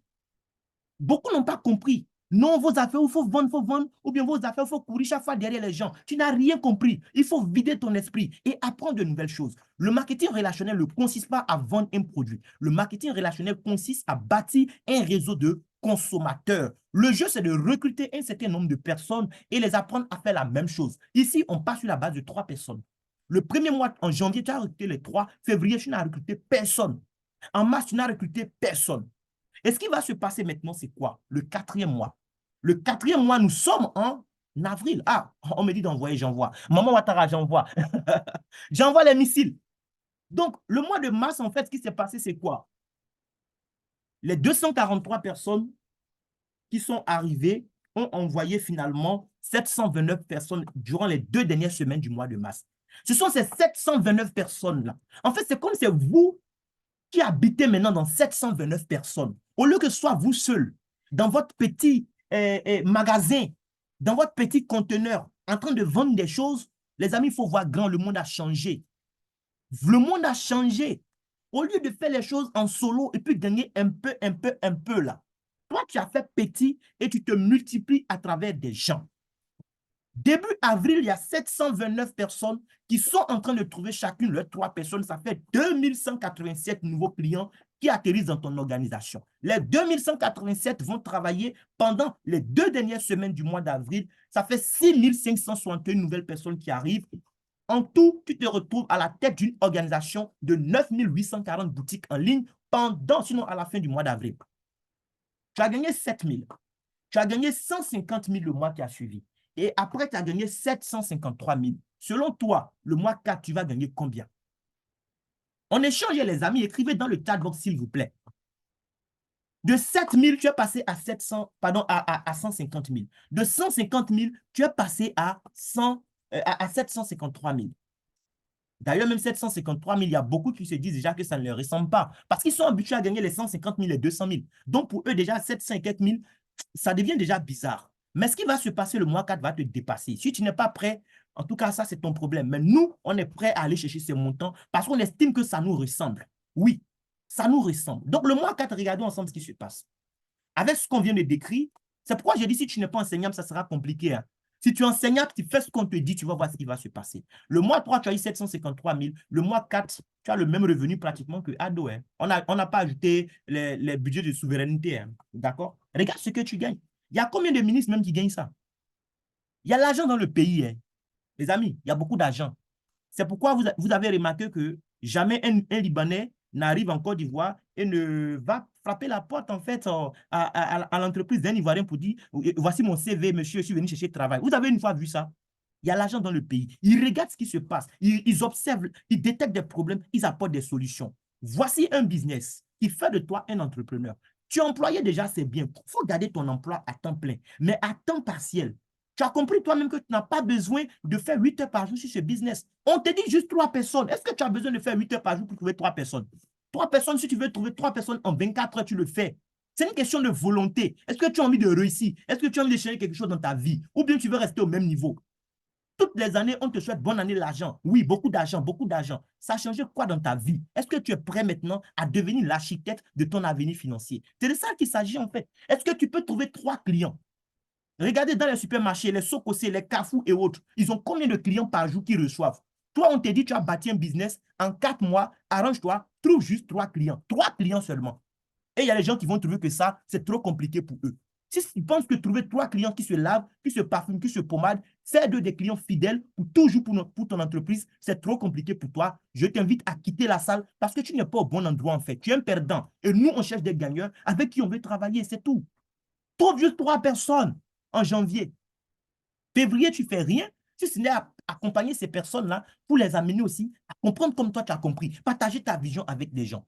beaucoup n'ont pas compris. Non, vos affaires, il faut vendre, ou bien vos affaires, il faut courir chaque fois derrière les gens. Tu n'as rien compris. Il faut vider ton esprit et apprendre de nouvelles choses. Le marketing relationnel ne consiste pas à vendre un produit. Le marketing relationnel consiste à bâtir un réseau de consommateurs. Le jeu, c'est de recruter un certain nombre de personnes et les apprendre à faire la même chose. Ici, on passe sur la base de 3 personnes. Le premier mois, en janvier, tu as recruté les 3. Février, tu n'as recruté personne. En mars, tu n'as recruté personne. Et ce qui va se passer maintenant, c'est quoi? Le quatrième mois. Le quatrième mois, nous sommes en avril. Ah, on me dit d'envoyer, j'envoie. Maman Ouattara, j'envoie. J'envoie les missiles. Donc, le mois de mars, en fait, ce qui s'est passé, c'est quoi? Les 243 personnes qui sont arrivées ont envoyé finalement 729 personnes durant les 2 dernières semaines du mois de mars. Ce sont ces 729 personnes-là. En fait, c'est comme si vous qui habitez maintenant dans 729 personnes. Au lieu que ce soit vous seul, dans votre petit magasin, dans votre petit conteneur, en train de vendre des choses, les amis, il faut voir grand, le monde a changé. Le monde a changé. Au lieu de faire les choses en solo et puis gagner un peu là, toi, tu as fait petit et tu te multiplies à travers des gens. Début avril, il y a 729 personnes qui sont en train de trouver chacune leurs 3 personnes. Ça fait 2187 nouveaux clients qui atterrissent dans ton organisation. Les 2187 vont travailler pendant les 2 dernières semaines du mois d'avril. Ça fait 6561 nouvelles personnes qui arrivent. En tout, tu te retrouves à la tête d'une organisation de 9840 boutiques en ligne sinon à la fin du mois d'avril. Tu as gagné 7000. Tu as gagné 150 000 le mois qui a suivi. Et après, tu as gagné 753 000. Selon toi, le mois 4, tu vas gagner combien? On échange, les amis. Écrivez dans le chat box, s'il vous plaît. De 7 000, tu es passé à 150 000. De 150 000, tu es passé à 753 000. D'ailleurs, même 753 000, il y a beaucoup qui se disent déjà que ça ne leur ressemble pas. Parce qu'ils sont habitués à gagner les 150 000 et 200 000. Donc, pour eux, déjà, 750 000, ça devient déjà bizarre. Mais ce qui va se passer le mois 4 va te dépasser. Si tu n'es pas prêt, en tout cas, ça, c'est ton problème. Mais nous, on est prêt à aller chercher ces montants parce qu'on estime que ça nous ressemble. Oui, ça nous ressemble. Donc, le mois 4, regardons ensemble ce qui se passe. Avec ce qu'on vient de décrire, c'est pourquoi j'ai dit si tu n'es pas enseignable, ça sera compliqué. Hein. Si tu es enseignable, tu fais ce qu'on te dit, tu vas voir ce qui va se passer. Le mois 3, tu as eu 753 000. Le mois 4, tu as le même revenu pratiquement que Ado. Hein. On n'a pas ajouté les budgets de souveraineté. Hein. D'accord? Regarde ce que tu gagnes. Il y a combien de ministres même qui gagnent ça? Il y a l'argent dans le pays. Hein. Les amis, il y a beaucoup d'argent. C'est pourquoi vous avez remarqué que jamais un Libanais n'arrive en Côte d'Ivoire et ne va frapper la porte en fait à l'entreprise d'un Ivoirien pour dire voici mon CV, monsieur, je suis venu chercher travail. Vous avez une fois vu ça? Il y a l'argent dans le pays. Ils regardent ce qui se passe. Ils observent, ils détectent des problèmes, ils apportent des solutions. Voici un business qui fait de toi un entrepreneur. Tu es employé déjà, c'est bien. Il faut garder ton emploi à temps plein, mais à temps partiel. Tu as compris toi-même que tu n'as pas besoin de faire 8 heures par jour sur ce business. On te dit juste 3 personnes. Est-ce que tu as besoin de faire 8 heures par jour pour trouver 3 personnes? 3 personnes, si tu veux trouver 3 personnes en 24 heures, tu le fais. C'est une question de volonté. Est-ce que tu as envie de réussir? Est-ce que tu as envie de changer quelque chose dans ta vie? Ou bien tu veux rester au même niveau? Toutes les années, on te souhaite bonne année l'argent. Oui, beaucoup d'argent, beaucoup d'argent. Ça a changé quoi dans ta vie? Est-ce que tu es prêt maintenant à devenir l'architecte de ton avenir financier? C'est de ça qu'il s'agit en fait. Est-ce que tu peux trouver 3 clients? Regardez dans les supermarchés, les Sococé, les Carrefour et autres. Ils ont combien de clients par jour qu'ils reçoivent? Toi, on te dit, tu as bâti un business en 4 mois, arrange-toi, trouve juste 3 clients. 3 clients seulement. Et il y a des gens qui vont trouver que ça, c'est trop compliqué pour eux. Si tu penses que trouver 3 clients qui se lavent, qui se parfument, qui se pomadent, faire d'eux des clients fidèles pour toujours pour ton entreprise, c'est trop compliqué pour toi, je t'invite à quitter la salle parce que tu n'es pas au bon endroit en fait. Tu es un perdant. Et nous, on cherche des gagneurs avec qui on veut travailler, c'est tout. Trouve juste 3 personnes en janvier. Février, tu ne fais rien. Si ce n'est à accompagner ces personnes-là pour les amener aussi à comprendre comme toi tu as compris. Partager ta vision avec des gens.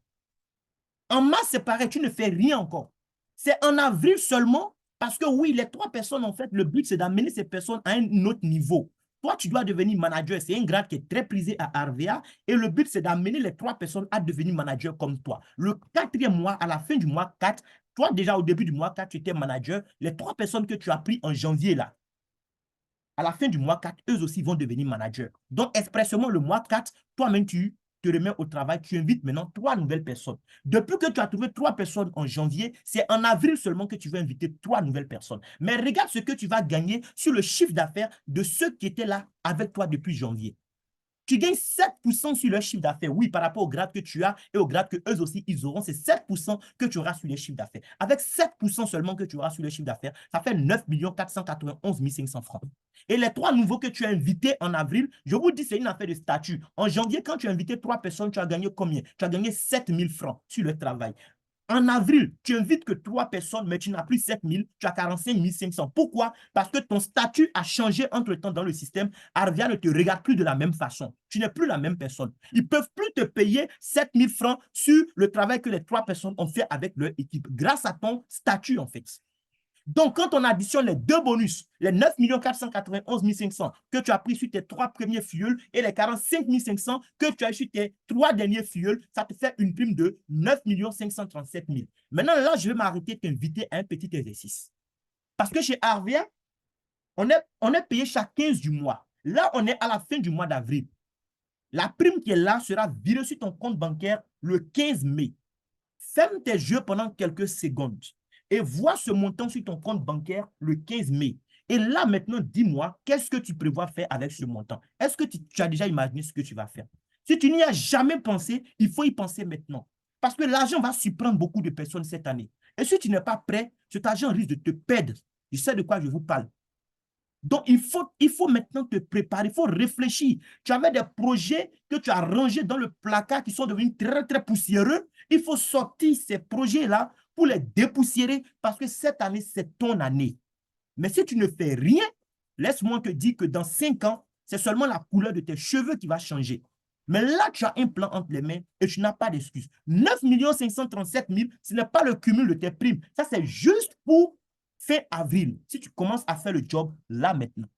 En mars, c'est pareil, tu ne fais rien encore. C'est en avril seulement, parce que oui, les 3 personnes, en fait, le but, c'est d'amener ces personnes à un autre niveau. Toi, tu dois devenir manager. C'est un grade qui est très prisé à RVA. Et le but, c'est d'amener les 3 personnes à devenir manager comme toi. Le 4e mois, à la fin du mois 4, toi, déjà au début du mois 4, tu étais manager. Les 3 personnes que tu as pris en janvier, là, à la fin du mois 4, eux aussi vont devenir managers. Donc, expressément, le mois 4, toi-même, tu te remets au travail, tu invites maintenant 3 nouvelles personnes. Depuis que tu as trouvé 3 personnes en janvier, c'est en avril seulement que tu vas inviter 3 nouvelles personnes. Mais regarde ce que tu vas gagner sur le chiffre d'affaires de ceux qui étaient là avec toi depuis janvier. Tu gagnes 7% sur leur chiffre d'affaires. Oui, par rapport au grade que tu as et au grade que eux aussi, ils auront, c'est 7% que tu auras sur les chiffres d'affaires. Avec 7% seulement que tu auras sur les chiffres d'affaires, ça fait 9 491 500 francs. Et les 3 nouveaux que tu as invités en avril, je vous dis, c'est une affaire de statut. En janvier, quand tu as invité 3 personnes, tu as gagné combien? Tu as gagné 7 000 francs sur le travail. En avril, tu invites que 3 personnes, mais tu n'as plus 7 000, tu as 45 500. Pourquoi? Parce que ton statut a changé entre-temps dans le système. Arvia ne te regarde plus de la même façon. Tu n'es plus la même personne. Ils ne peuvent plus te payer 7 000 francs sur le travail que les 3 personnes ont fait avec leur équipe, grâce à ton statut, en fait. Donc, quand on additionne les 2 bonus, les 9 491 500 que tu as pris sur tes 3 premiers fuels et les 45 500 que tu as eu sur tes 3 derniers fuels, ça te fait une prime de 9 537 000. Maintenant, là, je vais m'arrêter de t'inviter à un petit exercice. Parce que chez Arvia, on est payé chaque 15 du mois. Là, on est à la fin du mois d'avril. La prime qui est là sera virée sur ton compte bancaire le 15 mai. Ferme tes yeux pendant quelques secondes et vois ce montant sur ton compte bancaire le 15 mai. Et là, maintenant, dis-moi, qu'est-ce que tu prévois faire avec ce montant? Est-ce que tu as déjà imaginé ce que tu vas faire? Si tu n'y as jamais pensé, il faut y penser maintenant. Parce que l'argent va surprendre beaucoup de personnes cette année. Et si tu n'es pas prêt, cet argent risque de te perdre. Je sais de quoi je vous parle. Donc, il faut maintenant te préparer, il faut réfléchir. Tu avais des projets que tu as rangés dans le placard qui sont devenus très, très poussiéreux. Il faut sortir ces projets-là pour les dépoussiérer parce que cette année, c'est ton année. Mais si tu ne fais rien, laisse-moi te dire que dans 5 ans, c'est seulement la couleur de tes cheveux qui va changer. Mais là, tu as un plan entre les mains et tu n'as pas d'excuse. 9 537 000, ce n'est pas le cumul de tes primes. Ça, c'est juste pour fin avril, si tu commences à faire le job là maintenant.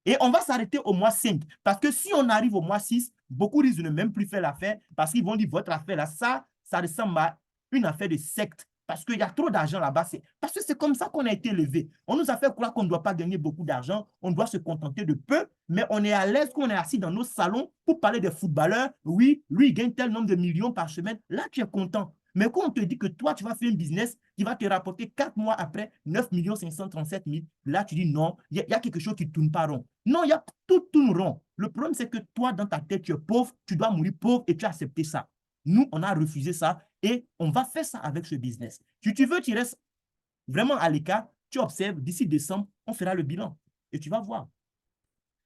Et on va s'arrêter au mois 5. Parce que si on arrive au mois 6, beaucoup risquent de ne même plus faire l'affaire parce qu'ils vont dire votre affaire là, ça ressemble à une affaire de secte. Parce qu'il y a trop d'argent là-bas. Parce que c'est comme ça qu'on a été élevé. On nous a fait croire qu'on ne doit pas gagner beaucoup d'argent, on doit se contenter de peu, mais on est à l'aise qu'on est assis dans nos salons pour parler des footballeurs. Oui, lui, il gagne tel nombre de millions par semaine. Là, tu es content. Mais quand on te dit que toi, tu vas faire un business qui va te rapporter 4 mois après 9 537 000, là, tu dis non, il y a quelque chose qui ne tourne pas rond. Non, il y a tout tourne rond. Le problème, c'est que toi, dans ta tête, tu es pauvre, tu dois mourir pauvre et tu as accepté ça. Nous, on a refusé ça et on va faire ça avec ce business. Si tu veux, tu restes vraiment à l'écart, tu observes, d'ici décembre, on fera le bilan et tu vas voir.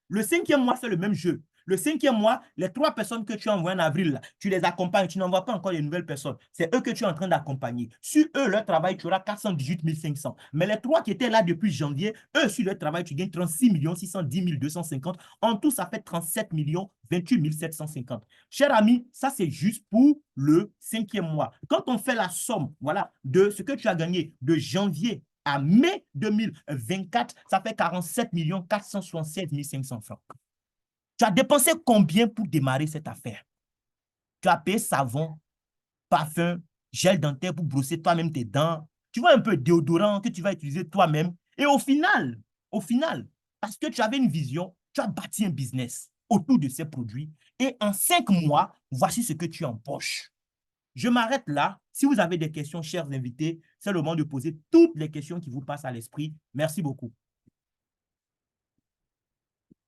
Le 5e mois, c'est le même jeu. Le 5e mois, les 3 personnes que tu envoies en avril, là, tu les accompagnes, tu n'envoies pas encore les nouvelles personnes. C'est eux que tu es en train d'accompagner. Sur eux, leur travail, tu auras 418 500. Mais les 3 qui étaient là depuis janvier, eux, sur leur travail, tu gagnes 36 610 250. En tout, ça fait 37 28 750. Cher ami, ça, c'est juste pour le 5e mois. Quand on fait la somme, voilà, de ce que tu as gagné de janvier à mai 2024, ça fait 47 476 500 francs. Tu as dépensé combien pour démarrer cette affaire? Tu as payé savon, parfum, gel dentaire pour brosser toi-même tes dents, tu vois un peu déodorant que tu vas utiliser toi-même. Et au final, parce que tu avais une vision, tu as bâti un business autour de ces produits. Et en 5 mois, voici ce que tu empoches. Je m'arrête là. Si vous avez des questions, chers invités, c'est le moment de poser toutes les questions qui vous passent à l'esprit. Merci beaucoup.